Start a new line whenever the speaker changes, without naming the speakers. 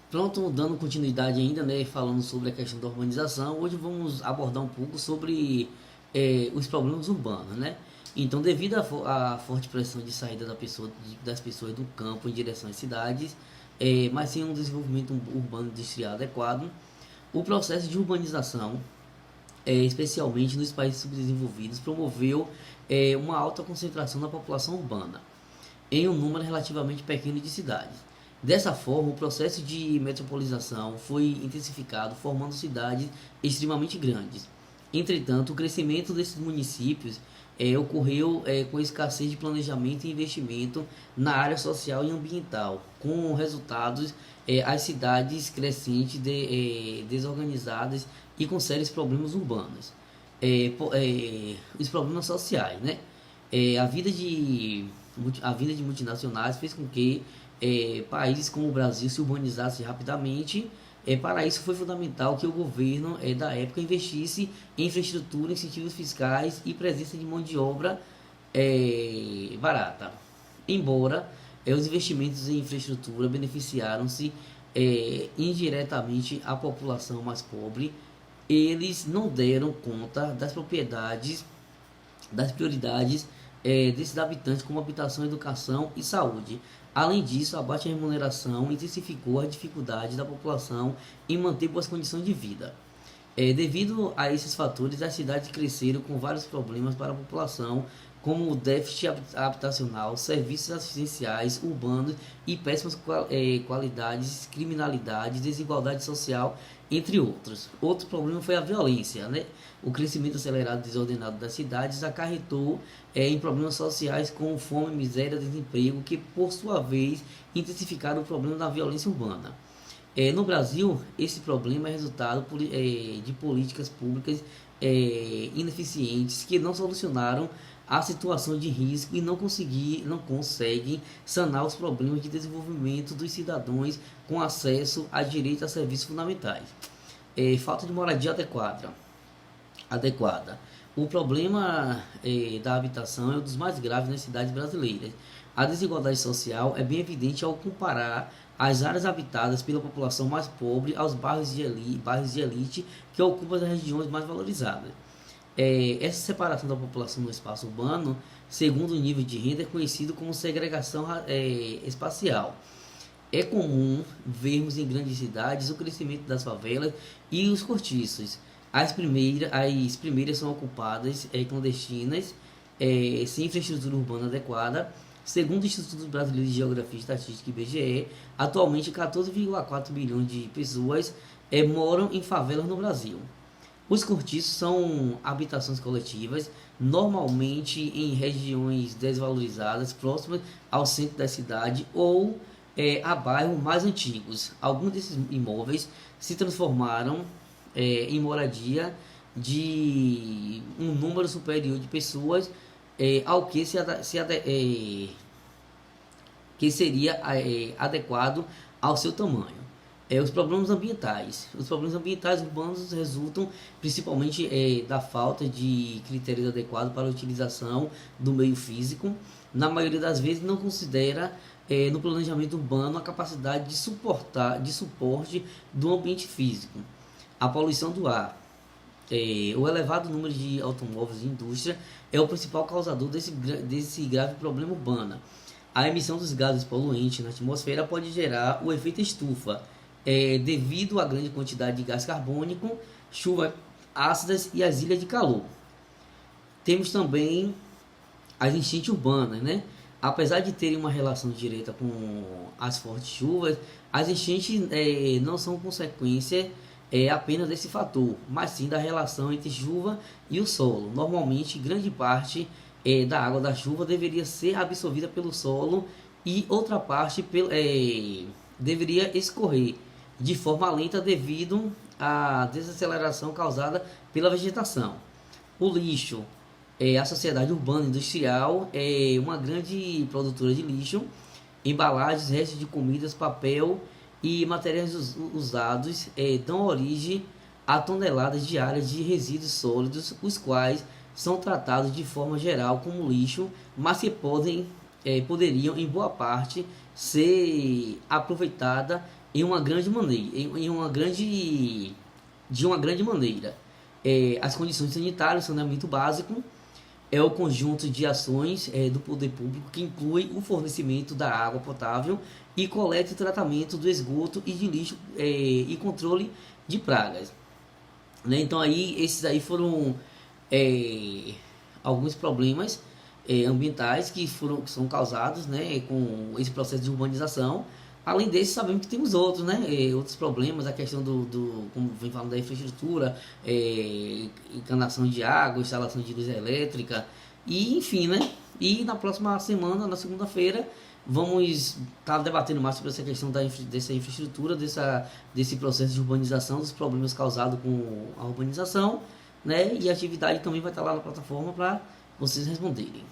Pronto, dando continuidade ainda, né, falando sobre a questão da urbanização, hoje vamos abordar um pouco sobre os problemas urbanos, né? Então, devido à forte pressão de saída das pessoas do campo em direção às cidades, mas sem um desenvolvimento urbano industrial adequado, o processo de urbanização, especialmente nos países subdesenvolvidos, promoveu uma alta concentração da população urbana em um número relativamente pequeno de cidades. Dessa forma, o processo de metropolização foi intensificado, formando cidades extremamente grandes. Entretanto, o crescimento desses municípios ocorreu com escassez de planejamento e investimento na área social e ambiental, com resultados as cidades crescentes, desorganizadas e com sérios problemas urbanos. Os problemas sociais, né? A vida de multinacionais fez com que países como o Brasil se urbanizassem rapidamente. Para isso foi fundamental que o governo da época investisse em infraestrutura, incentivos fiscais e presença de mão de obra barata. Embora os investimentos em infraestrutura beneficiaram-se indiretamente a população mais pobre, eles não deram conta das prioridades desses habitantes, como habitação, educação e saúde. Além disso, a baixa remuneração intensificou a dificuldade da população em manter boas condições de vida. Devido a esses fatores, as cidades cresceram com vários problemas para a população, como o déficit habitacional, serviços assistenciais urbanos e péssimas qualidades, criminalidade, desigualdade social, entre outros. Outro problema foi a violência, né? O crescimento acelerado e desordenado das cidades acarretou em problemas sociais como fome, miséria, desemprego, que por sua vez intensificaram o problema da violência urbana. No Brasil, esse problema é resultado de políticas públicas ineficientes que não solucionaram a situação de risco e não conseguem sanar os problemas de desenvolvimento dos cidadãos com acesso a direito a serviços fundamentais. Falta de moradia adequada. O problema da habitação é um dos mais graves nas cidades brasileiras. A desigualdade social é bem evidente ao comparar as áreas habitadas pela população mais pobre aos bairros de elite que ocupam as regiões mais valorizadas. Essa separação da população no espaço urbano, segundo o nível de renda, é conhecido como segregação espacial. É comum vermos em grandes cidades o crescimento das favelas e os cortiços. As primeiras são ocupadas clandestinas, sem infraestrutura urbana adequada. Segundo o Instituto Brasileiro de Geografia e Estatística (IBGE), atualmente 14,4 milhões de pessoas moram em favelas no Brasil. Os cortiços são habitações coletivas, normalmente em regiões desvalorizadas, próximas ao centro da cidade ou a bairros mais antigos. Alguns desses imóveis se transformaram em moradia de um número superior de pessoas ao que que seria adequado ao seu tamanho. Os problemas ambientais. Os problemas ambientais urbanos resultam principalmente da falta de critérios adequados para a utilização do meio físico. Na maioria das vezes não considera no planejamento urbano a capacidade de suporte do ambiente físico. A poluição do ar. O elevado número de automóveis e indústria é o principal causador desse grave problema urbano. A emissão dos gases poluentes na atmosfera pode gerar o efeito estufa, devido à grande quantidade de gás carbônico, chuvas ácidas e as ilhas de calor. Temos também as enchentes urbanas, né? Apesar de terem uma relação direta com as fortes chuvas, as enchentes não são consequência apenas desse fator, mas sim da relação entre chuva e o solo. Normalmente, grande parte da água da chuva deveria ser absorvida pelo solo e outra parte deveria escorrer de forma lenta devido à desaceleração causada pela vegetação. O lixo. A sociedade urbana industrial é uma grande produtora de lixo, embalagens, restos de comidas, papel e materiais usados dão origem a toneladas diárias de resíduos sólidos, os quais são tratados de forma geral como lixo, mas que poderiam, em boa parte, ser aproveitada em uma grande maneira, de uma grande maneira. As condições sanitárias, saneamento básico, é o conjunto de ações do poder público que inclui o fornecimento da água potável e coleta e tratamento do esgoto e de lixo e controle de pragas. Né? Então aí esses aí foram alguns problemas ambientais que são causados, né, com esse processo de urbanização. Além desses, sabemos que temos outros, né, outros problemas, a questão como vem falando, da infraestrutura, encanação de água, instalação de luz elétrica, e enfim, né. E na próxima semana, na segunda-feira, vamos estar debatendo mais sobre essa questão dessa infraestrutura, desse processo de urbanização, dos problemas causados com a urbanização, né, e a atividade também vai estar lá na plataforma para vocês responderem.